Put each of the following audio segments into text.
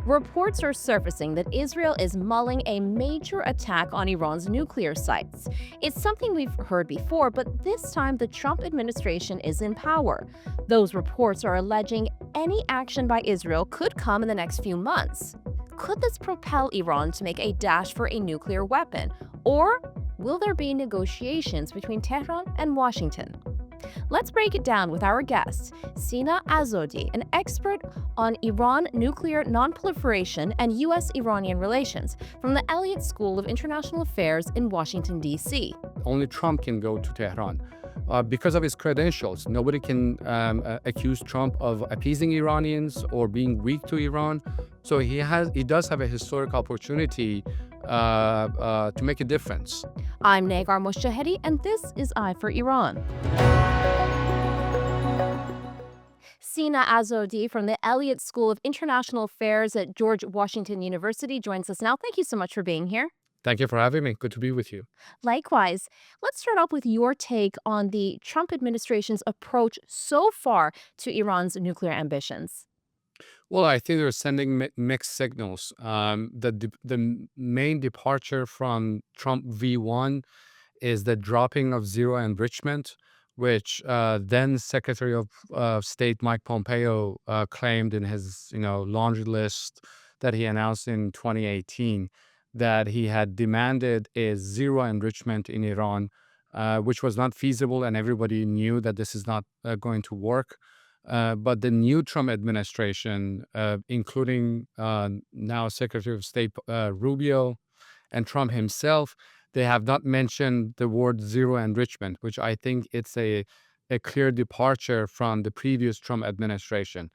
Reports are surfacing that Israel is mulling a major attack on Iran's nuclear sites. It's something we've heard before, but this time the Trump administration is in power. Those reports are alleging any action by Israel could come in the next few months. Could this propel Iran to make a dash for a nuclear weapon? Or will there be negotiations between Tehran and Washington? Let's break it down with our guest, Sina Azodi, an expert on Iran nuclear nonproliferation and U.S. Iranian relations from the Elliott School of International Affairs in Washington, D.C. Only Trump can go to Tehran. Because of his credentials, nobody can accuse Trump of appeasing Iranians or being weak to Iran. So he does have a historic opportunity to make a difference. I'm Negar Moshahedi, and this is Eye for Iran. Sina Azodi from the Elliott School of International Affairs at George Washington University joins us now. Thank you so much for being here. Thank you for having me. Good to be with you. Likewise, let's start off with your take on the Trump administration's approach so far to Iran's nuclear ambitions. Well, I think they're sending mixed signals. The main departure from Trump V1 is the dropping of zero enrichment, which then Secretary of State Mike Pompeo claimed in his laundry list that he announced in 2018 that he had demanded a zero enrichment in Iran, which was not feasible, and everybody knew that this is not going to work. But the new Trump administration, including now Secretary of State Rubio and Trump himself, they have not mentioned the word zero enrichment, which I think it's a clear departure from the previous Trump administration.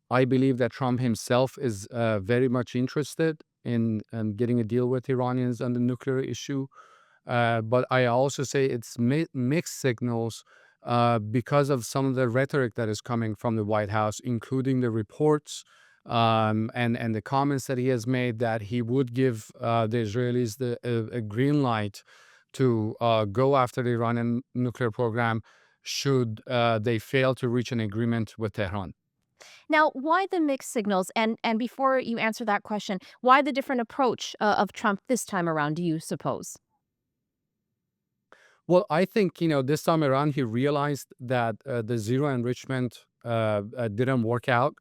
I believe that Trump himself is very much interested in getting a deal with Iranians on the nuclear issue. But I also say it's mixed signals because of some of the rhetoric that is coming from the White House, including the reports and the comments that he has made that he would give the Israelis a green light to go after the Iranian nuclear program should they fail to reach an agreement with Tehran. Now, why the mixed signals? And before you answer that question, why the different approach of Trump this time around, do you suppose? Well, I think, this time around, he realized that the zero enrichment didn't work out.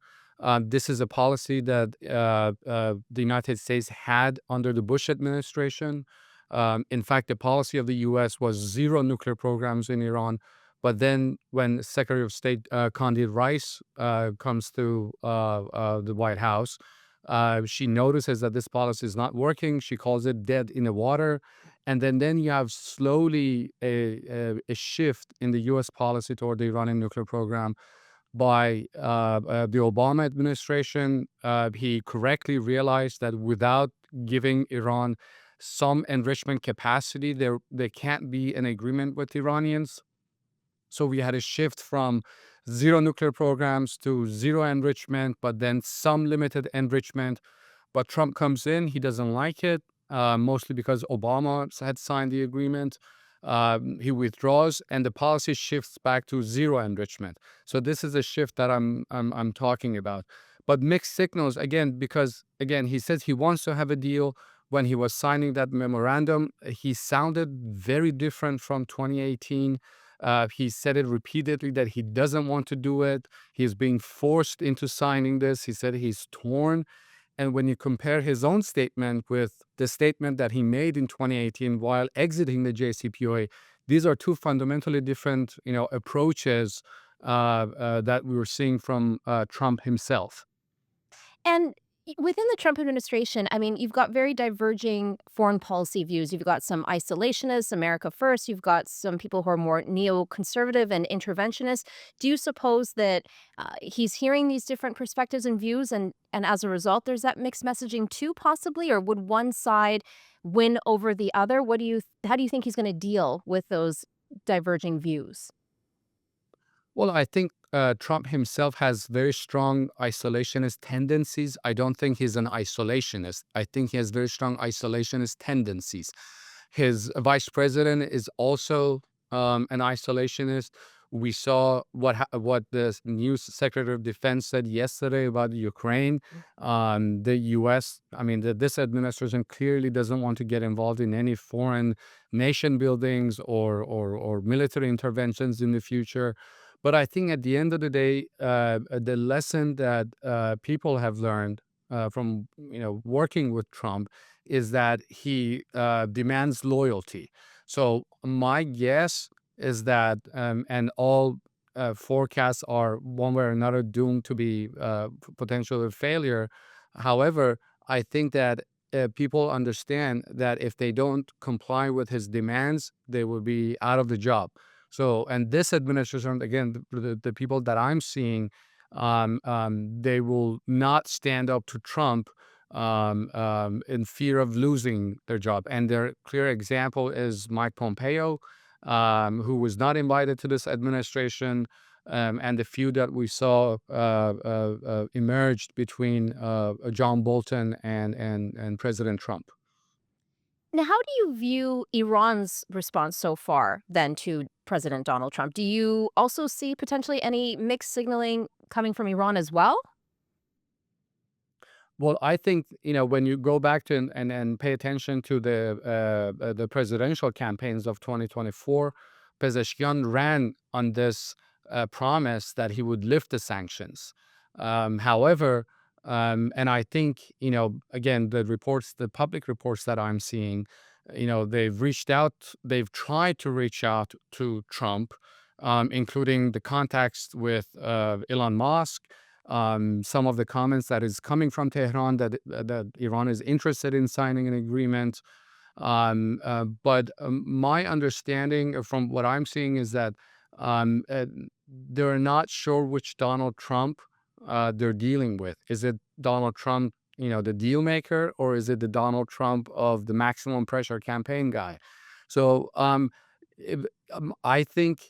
This is a policy that the United States had under the Bush administration. In fact, the policy of the U.S. was zero nuclear programs in Iran. But then when Secretary of State Condi Rice comes to the White House, she notices that this policy is not working. She calls it dead in the water. And then you have slowly a shift in the U.S. policy toward the Iranian nuclear program by the Obama administration. He correctly realized that without giving Iran some enrichment capacity, there can't be an agreement with Iranians. So we had a shift from zero nuclear programs to zero enrichment, but then some limited enrichment. But Trump comes in, he doesn't like it, mostly because Obama had signed the agreement. He withdraws, and the policy shifts back to zero enrichment. So this is a shift that I'm talking about. But mixed signals again, because again he says he wants to have a deal. When he was signing that memorandum, he sounded very different from 2018. He said it repeatedly that he doesn't want to do it. He's being forced into signing this. He said he's torn. And when you compare his own statement with the statement that he made in 2018 while exiting the JCPOA, these are two fundamentally different, approaches that we were seeing from Trump himself. And within the Trump administration, I mean, you've got very diverging foreign policy views. You've got some isolationists, America first. You've got some people who are more neoconservative and interventionist. Do you suppose that he's hearing these different perspectives and views, and as a result, there's that mixed messaging too, possibly? Or would one side win over the other? How do you think he's going to deal with those diverging views? Well, I think Trump himself has very strong isolationist tendencies. I don't think he's an isolationist. I think he has very strong isolationist tendencies. His vice president is also an isolationist. We saw what the new Secretary of Defense said yesterday about Ukraine. The U.S. I mean, this administration clearly doesn't want to get involved in any foreign nation buildings or military interventions in the future. But I think at the end of the day, the lesson that people have learned from working with Trump is that he demands loyalty. So my guess is that, and all forecasts are one way or another doomed to be potential failure. However, I think that people understand that if they don't comply with his demands, they will be out of the job. So, and this administration, again, the people that I'm seeing, they will not stand up to Trump in fear of losing their job. And their clear example is Mike Pompeo, who was not invited to this administration, and the feud that we saw emerged between John Bolton and President Trump. Now, how do you view Iran's response so far then to President Donald Trump? Do you also see potentially any mixed signaling coming from Iran as well? Well, I think when you go back to and pay attention to the presidential campaigns of 2024, Pezeshkian ran on this promise that he would lift the sanctions. However, and I think again the public reports that I'm seeing, they've tried to reach out to Trump, including the contacts with Elon Musk, some of the comments that is coming from Tehran that Iran is interested in signing an agreement. But my understanding from what I'm seeing is that they're not sure which Donald Trump they're dealing with. Is it Donald Trump, the deal maker, or is it the Donald Trump of the maximum pressure campaign guy? So if- I think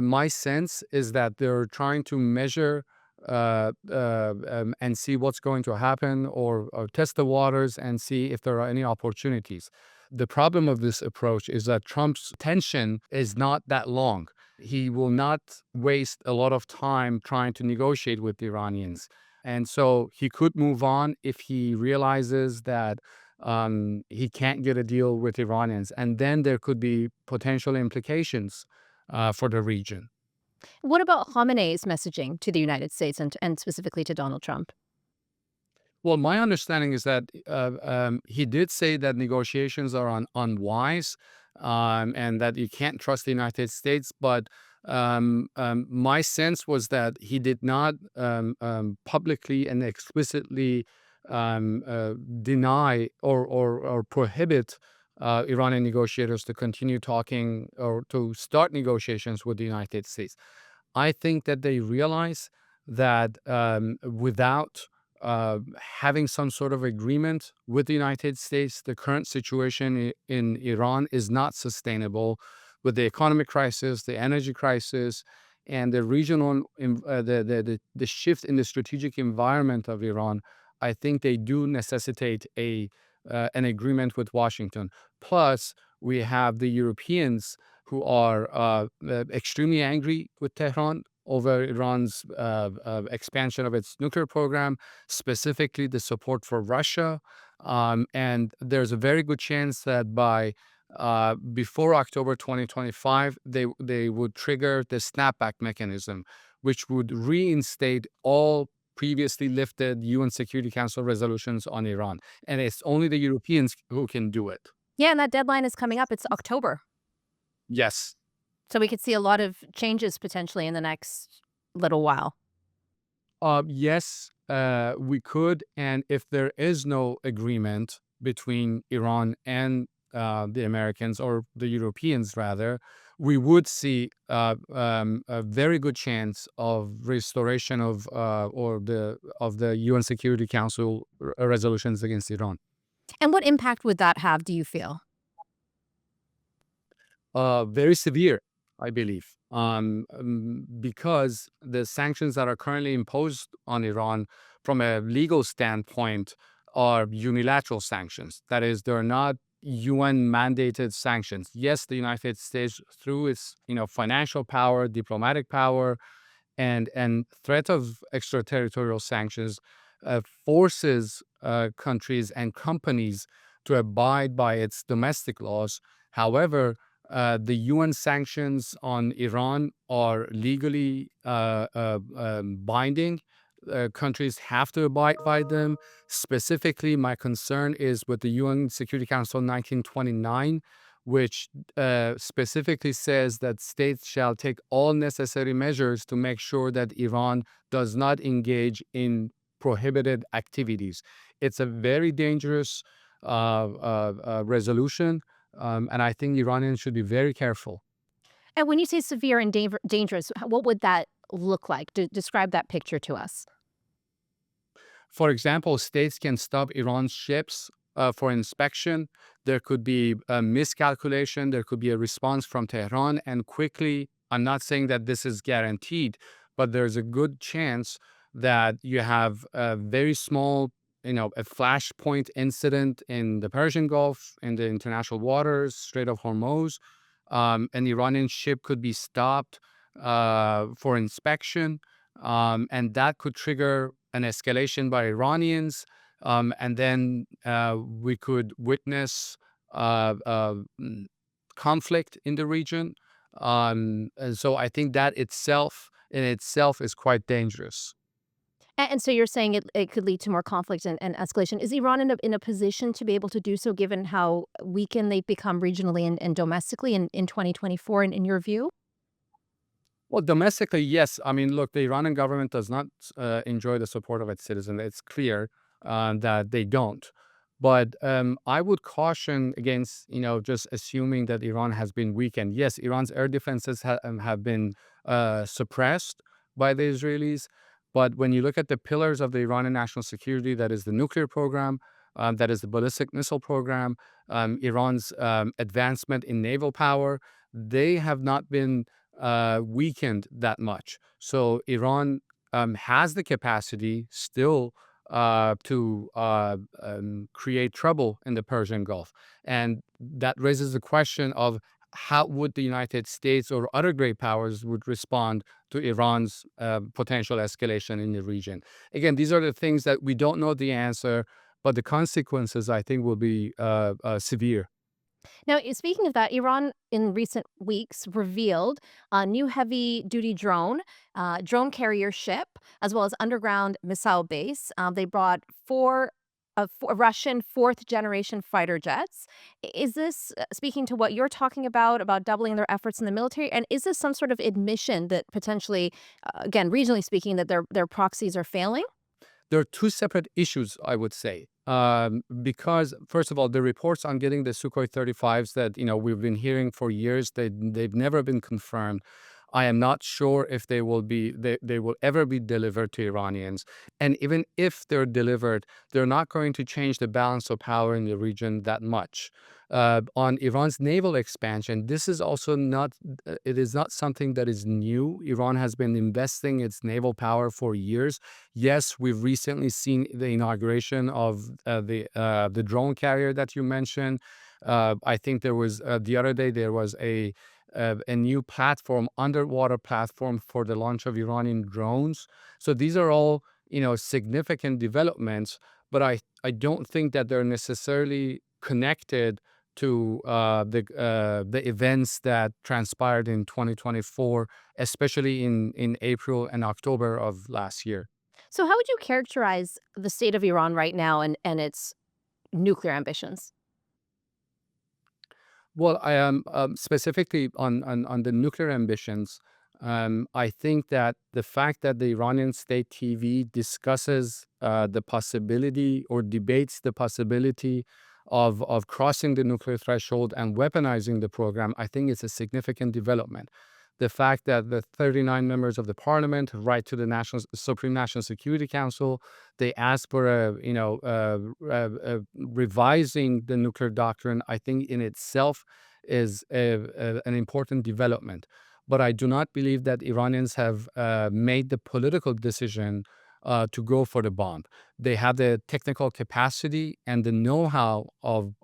my sense is that they're trying to measure and see what's going to happen, or test the waters and see if there are any opportunities. The problem of this approach is that Trump's tension is not that long. He will not waste a lot of time trying to negotiate with the Iranians. And so he could move on if he realizes that he can't get a deal with Iranians. And then there could be potential implications for the region. What about Khamenei's messaging to the United States and specifically to Donald Trump? Well, my understanding is that he did say that negotiations are unwise, and that you can't trust the United States. But my sense was that he did not publicly and explicitly deny or prohibit Iranian negotiators to continue talking or to start negotiations with the United States. I think that they realize that without having some sort of agreement with the United States, the current situation in Iran is not sustainable. With the economic crisis, the energy crisis, and the regional, the shift in the strategic environment of Iran, I think they do necessitate an agreement with Washington. Plus, we have the Europeans who are extremely angry with Tehran over Iran's expansion of its nuclear program, specifically the support for Russia. And there's a very good chance that by before October 2025, they would trigger the snapback mechanism, which would reinstate all previously lifted UN Security Council resolutions on Iran. And it's only the Europeans who can do it. Yeah, and that deadline is coming up. It's October. Yes. So we could see a lot of changes potentially in the next little while. Yes, we could. And if there is no agreement between Iran and the Americans, or the Europeans rather, we would see a very good chance of restoration of the UN Security Council resolutions against Iran. And what impact would that have, do you feel? Very severe, I believe, because the sanctions that are currently imposed on Iran from a legal standpoint are unilateral sanctions. That is, they're not UN mandated sanctions. Yes, the United States, through its financial power, diplomatic power, and threat of extraterritorial sanctions, forces countries and companies to abide by its domestic laws. However, the UN sanctions on Iran are legally binding. Countries have to abide by them. Specifically, my concern is with the UN Security Council 1929, which specifically says that states shall take all necessary measures to make sure that Iran does not engage in prohibited activities. It's a very dangerous resolution, and I think Iranians should be very careful. And when you say severe and dangerous, what would that look like? Describe that picture to us. For example, states can stop Iran's ships for inspection. There could be a miscalculation. There could be a response from Tehran, and quickly. I'm not saying that this is guaranteed, but there's a good chance that you have a very small, a flashpoint incident in the Persian Gulf, in the international waters, Strait of Hormuz. An Iranian ship could be stopped for inspection, and that could trigger an escalation by Iranians, and then we could witness conflict in the region. And so I think that in itself is quite dangerous. And so you're saying it could lead to more conflict and escalation. Is Iran in a position to be able to do so given how weakened they've become regionally and domestically in 2024 in your view? Well, domestically, yes. I mean, look, the Iranian government does not enjoy the support of its citizens. It's clear that they don't. But I would caution against, just assuming that Iran has been weakened. Yes, Iran's air defenses have been suppressed by the Israelis. But when you look at the pillars of the Iranian national security, that is the nuclear program, that is the ballistic missile program, Iran's advancement in naval power, they have not been weakened that much. So Iran has the capacity still to create trouble in the Persian Gulf. And that raises the question of how would the United States or other great powers would respond to Iran's potential escalation in the region. Again, these are the things that we don't know the answer, but the consequences, I think, will be severe. Now, speaking of that, Iran in recent weeks revealed a new heavy duty drone carrier ship, as well as underground missile base. They brought four Russian fourth generation fighter jets. Is this speaking to what you're talking about doubling their efforts in the military? And is this some sort of admission that potentially, again, regionally speaking, that their proxies are failing? There are two separate issues, I would say. Because first of all, the reports on getting the Sukhoi 35s that we've been hearing for years, they've never been confirmed. I am not sure if they will ever be delivered to Iranians. And even if they're delivered, they're not going to change the balance of power in the region that much. On Iran's naval expansion, this is also not it is not something that is new. Iran has been investing its naval power for years. Yes, we've recently seen the inauguration of the drone carrier that you mentioned. I think there was the other day there was a new platform, underwater platform for the launch of Iranian drones. So these are all significant developments, but I don't think that they're necessarily connected to the events that transpired in 2024, especially in April and October of last year. So, how would you characterize the state of Iran right now and its nuclear ambitions? Well, I am specifically on the nuclear ambitions. I think that the fact that the Iranian state TV discusses the possibility or debates the possibility of crossing the nuclear threshold and weaponizing the program, I think it's a significant development. The fact that the 39 members of the parliament write to the Supreme National Security Council, they ask for revising the nuclear doctrine, I think in itself is an important development. But I do not believe that Iranians have made the political decision to go for the bomb. They have the technical capacity and the know-how of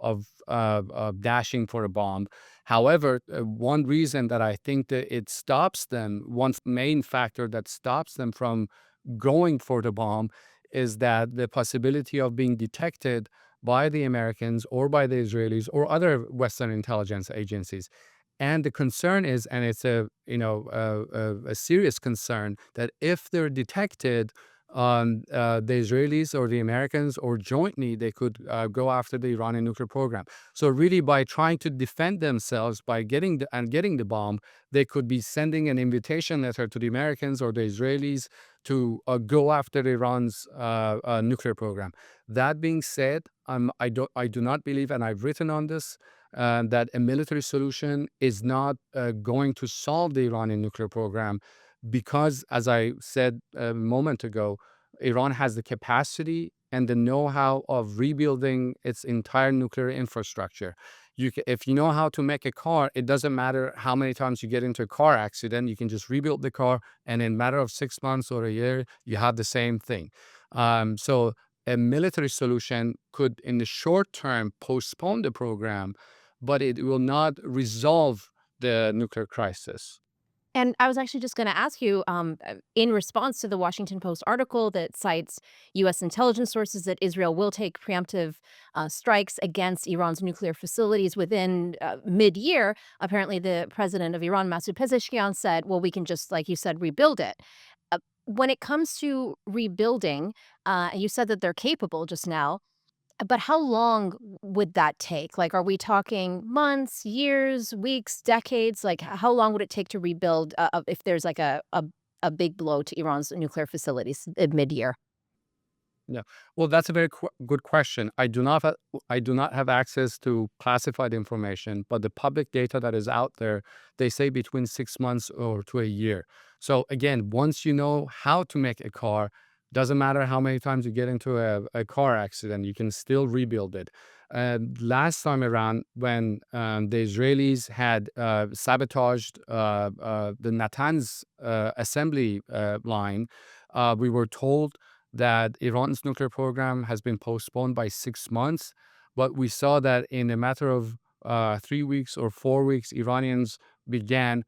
dashing for a bomb. However, one reason that I think that it stops them, one main factor that stops them from going for the bomb, is that the possibility of being detected by the Americans or by the Israelis or other Western intelligence agencies. And the concern is, and it's a serious concern, that if they're detected, the Israelis or the Americans or jointly, they could go after the Iranian nuclear program. So really, by trying to defend themselves by getting the bomb, they could be sending an invitation letter to the Americans or the Israelis to go after Iran's nuclear program. That being said, I do not believe, and I've written on this, that a military solution is not going to solve the Iranian nuclear program because, as I said a moment ago, Iran has the capacity and the know-how of rebuilding its entire nuclear infrastructure. If you know how to make a car, it doesn't matter how many times you get into a car accident. You can just rebuild the car, and in a matter of 6 months or a year, you have the same thing. So a military solution could, in the short term, postpone the program, but it will not resolve the nuclear crisis. And I was actually just going to ask you, in response to the Washington Post article that cites U.S. intelligence sources that Israel will take preemptive strikes against Iran's nuclear facilities within mid-year. Apparently, the president of Iran, Masoud Pezeshkian, said, "Well, we can just, like you said, rebuild it." When it comes to rebuilding, and you said that they're capable just now. But how long would that take? Like, are we talking months, years, weeks, decades? Like, how long would it take to rebuild, if there's like a big blow to Iran's nuclear facilities at mid-year? Yeah. Well, that's a very good question. I do not have access to classified information, but the public data that is out there, they say between 6 months or to a year. So again, once you know how to make a car, doesn't matter how many times you get into a car accident, you can still rebuild it. Last time around, when the Israelis had sabotaged the Natanz assembly line, we were told that Iran's nuclear program has been postponed by 6 months. But we saw that in a matter of 3 weeks or 4 weeks, Iranians began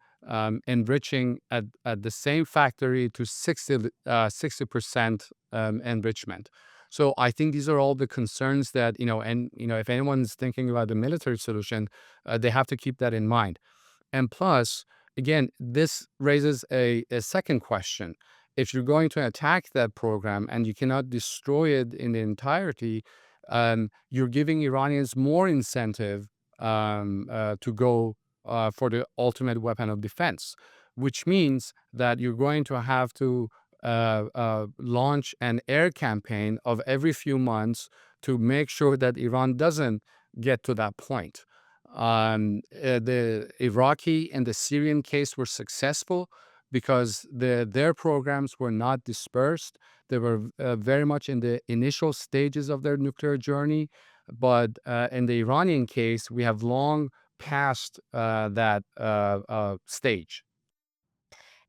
enriching at the same factory to 60% enrichment. So I think these are all the concerns that, if anyone's thinking about the military solution, they have to keep that in mind. And plus, again, this raises a second question. If you're going to attack that program and you cannot destroy it in the entirety, you're giving Iranians more incentive to go for the ultimate weapon of defense, which means that you're going to have to launch an air campaign of every few months to make sure that Iran doesn't get to that point. The Iraqi and the Syrian case were successful because their programs were not dispersed. They were very much in the initial stages of their nuclear journey. But in the Iranian case, we have long passed that stage.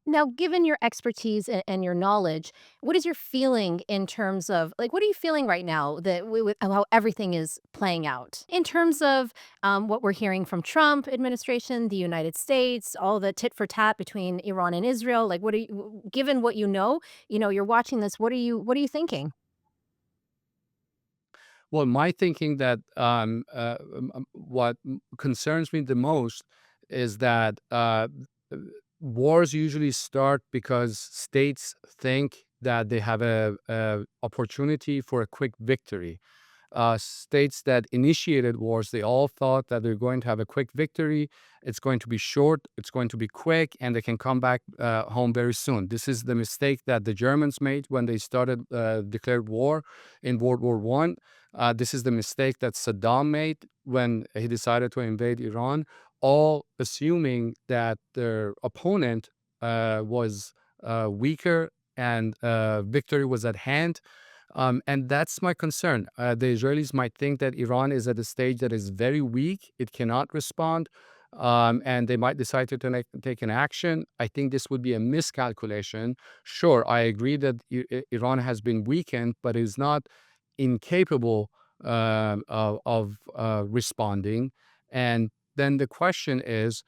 Now, given your expertise and your knowledge, what is your feeling in terms of like, what are you feeling right now that with how everything is playing out in terms of what we're hearing from Trump administration, the United States, all the tit for tat between Iran and Israel? Like, what are you, given what you're watching this. What are you thinking? Well, my thinking that what concerns me the most is that wars usually start because states think that they have a opportunity for a quick victory. States that initiated wars, they all thought that they're going to have a quick victory. It's going to be short, it's going to be quick, and they can come back home very soon. This is the mistake that the Germans made when they started declared war in World War One. This is the mistake that Saddam made when he decided to invade Iran, all assuming that their opponent was weaker and victory was at hand. And that's my concern. The Israelis might think that Iran is at a stage that is very weak, it cannot respond. and they might decide to take an action. I think this would be a miscalculation. Sure, I agree that Iran has been weakened, but is not incapable of responding. And then the question is,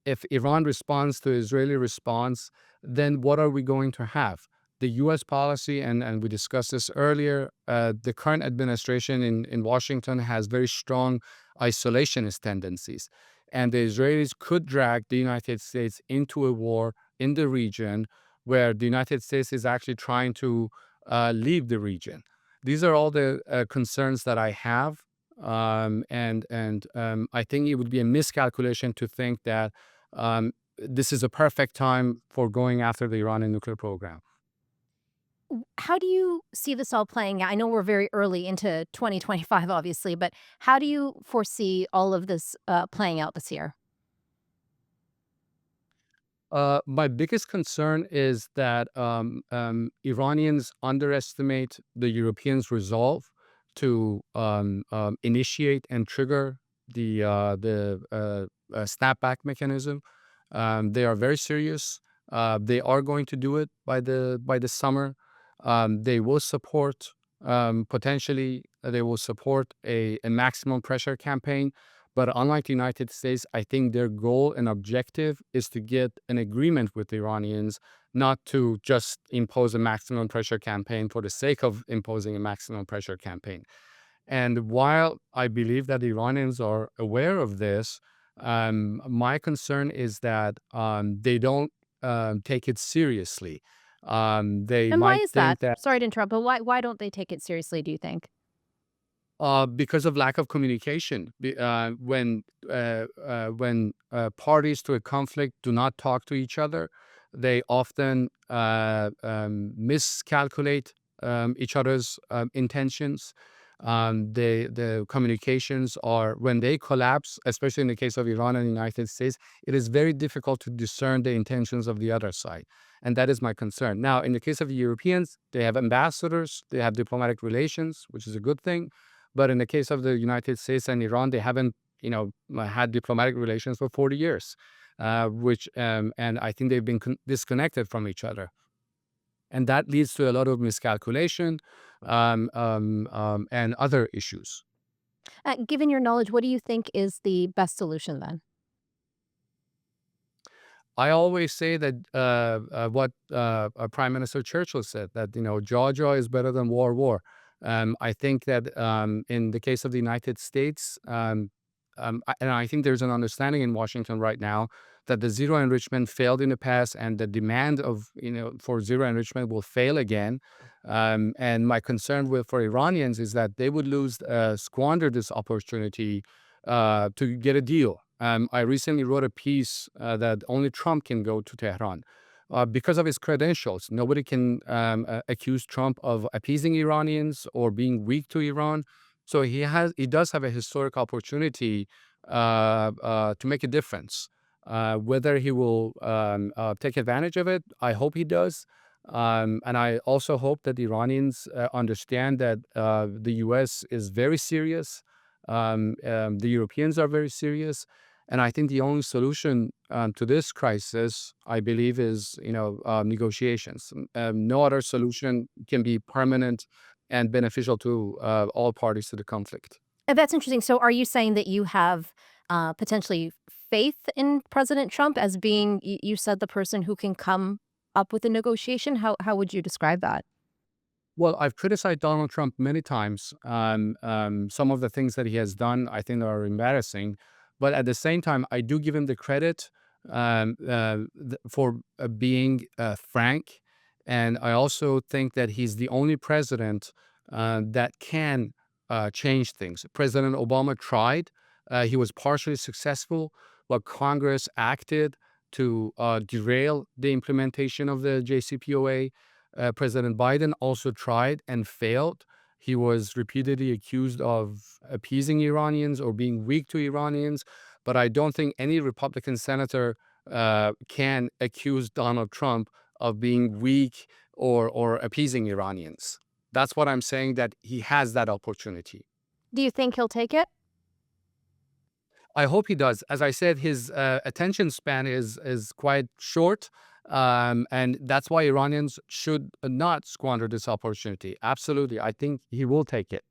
if Iran responds to Israeli response, then what are we going to have? The U.S. policy, and we discussed this earlier, the current administration in Washington has very strong isolationist tendencies. And the Israelis could drag the United States into a war in the region where the United States is actually trying to leave the region. These are all the concerns that I have. I think it would be a miscalculation to think that this is a perfect time for going after the Iranian nuclear program. How do you see this all playing out? I know we're very early into 2025, obviously, but how do you foresee all of this playing out this year? My biggest concern is that Iranians underestimate the Europeans' resolve to initiate and trigger the snapback mechanism. They are very serious. They are going to do it by the summer. They will support potentially. They will support a maximum pressure campaign. But unlike the United States, I think their goal and objective is to get an agreement with the Iranians, not to just impose a maximum pressure campaign for the sake of imposing a maximum pressure campaign. And while I believe that the Iranians are aware of this, my concern is that they don't take it seriously. They And why might is that? think that Sorry to interrupt, but why don't they take it seriously, do you think? because of lack of communication. When parties to a conflict do not talk to each other, they often miscalculate each other's intentions. The communications are when they collapse, especially in the case of Iran and the United States, it is very difficult to discern the intentions of the other side. And that is my concern. Now, in the case of the Europeans, they have ambassadors, they have diplomatic relations, which is a good thing. But in the case of the United States and Iran, they haven't, had diplomatic relations for 40 years, and I think they've been disconnected from each other. And that leads to a lot of miscalculation and other issues. Given your knowledge, what do you think is the best solution then? I always say that what Prime Minister Churchill said, that jaw is better than war. I think that in the case of the United States, and I think there's an understanding in Washington right now that the zero enrichment failed in the past, and the demand of for zero enrichment will fail again. And my concern for Iranians is that they would squander this opportunity to get a deal. I recently wrote a piece that only Trump can go to Tehran because of his credentials. Nobody can accuse Trump of appeasing Iranians or being weak to Iran. So he does have a historic opportunity to make a difference. Whether he will take advantage of it, I hope he does. And I also hope that the Iranians understand that the U.S. is very serious. The Europeans are very serious. And I think the only solution to this crisis, I believe, is negotiations. No other solution can be permanent and beneficial to all parties to the conflict. That's interesting. So are you saying that you have, potentially faith in President Trump as being, you said, the person who can come up with a negotiation? How would you describe that? Well, I've criticized Donald Trump many times. Some of the things that he has done, I think, are embarrassing. But at the same time, I do give him the credit for being frank. And I also think that he's the only president that can change things. President Obama tried. He was partially successful, but Congress acted to derail the implementation of the JCPOA. President Biden also tried and failed. He was repeatedly accused of appeasing Iranians or being weak to Iranians. But I don't think any Republican senator can accuse Donald Trump of being weak or appeasing Iranians. That's what I'm saying, that he has that opportunity. Do you think he'll take it? I hope he does. As I said, his attention span is quite short, and that's why Iranians should not squander this opportunity. Absolutely, I think he will take it.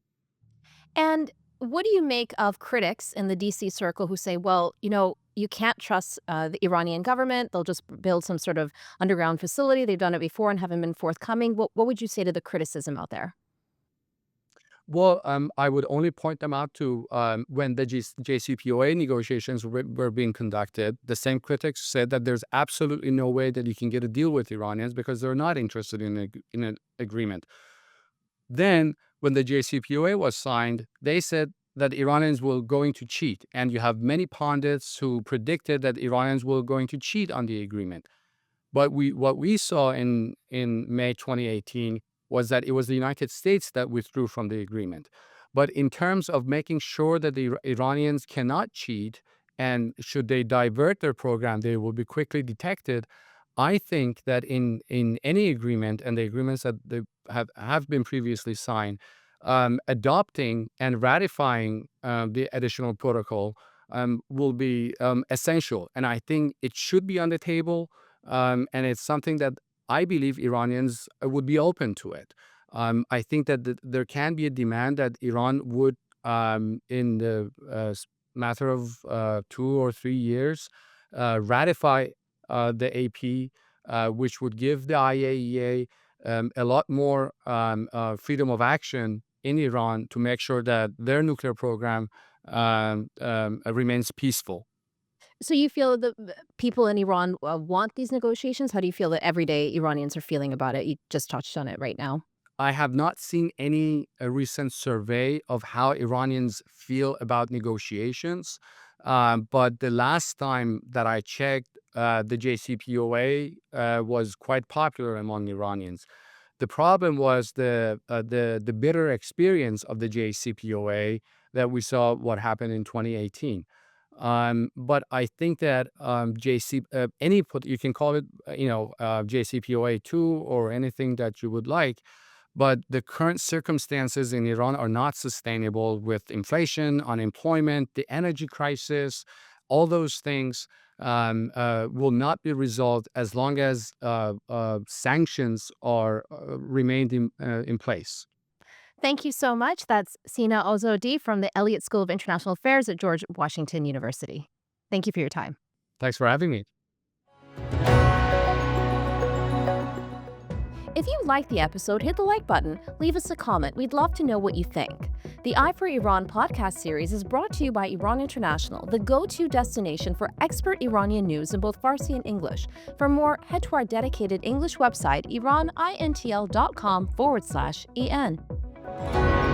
And what do you make of critics in the DC circle who say, well, you can't trust the Iranian government. They'll just build some sort of underground facility. They've done it before and haven't been forthcoming. What would you say to the criticism out there? Well, I would only point them out to when the JCPOA negotiations were being conducted. The same critics said that there's absolutely no way that you can get a deal with Iranians because they're not interested in an agreement. Then, when the JCPOA was signed, they said that Iranians were going to cheat, and you have many pundits who predicted that Iranians were going to cheat on the agreement. But what we saw in May 2018 was that it was the United States that withdrew from the agreement. But in terms of making sure that the Iranians cannot cheat, and should they divert their program, they will be quickly detected. I think that in any agreement, and the agreements that they have been previously signed, adopting and ratifying the additional protocol will be essential. And I think it should be on the table, and it's something that I believe Iranians would be open to it. I think that there can be a demand that Iran would, in the matter of 2 or 3 years, ratify the AP, which would give the IAEA a lot more freedom of action in Iran to make sure that their nuclear program remains peaceful. So you feel the people in Iran want these negotiations? How do you feel that everyday Iranians are feeling about it? You just touched on it right now. I have not seen any recent survey of how Iranians feel about negotiations. But the last time that I checked, the JCPOA was quite popular among Iranians. The problem was the bitter experience of the JCPOA that we saw what happened in 2018. But I think that you can call it JCPOA 2 or anything that you would like, but the current circumstances in Iran are not sustainable with inflation, unemployment, the energy crisis. All those things will not be resolved as long as sanctions are remained in place. Thank you so much. That's Sina Azodi from the Elliott School of International Affairs at George Washington University. Thank you for your time. Thanks for having me. If you liked the episode, hit the like button, leave us a comment. We'd love to know what you think. The Eye for Iran podcast series is brought to you by Iran International, the go-to destination for expert Iranian news in both Farsi and English. For more, head to our dedicated English website, iranintl.com/en.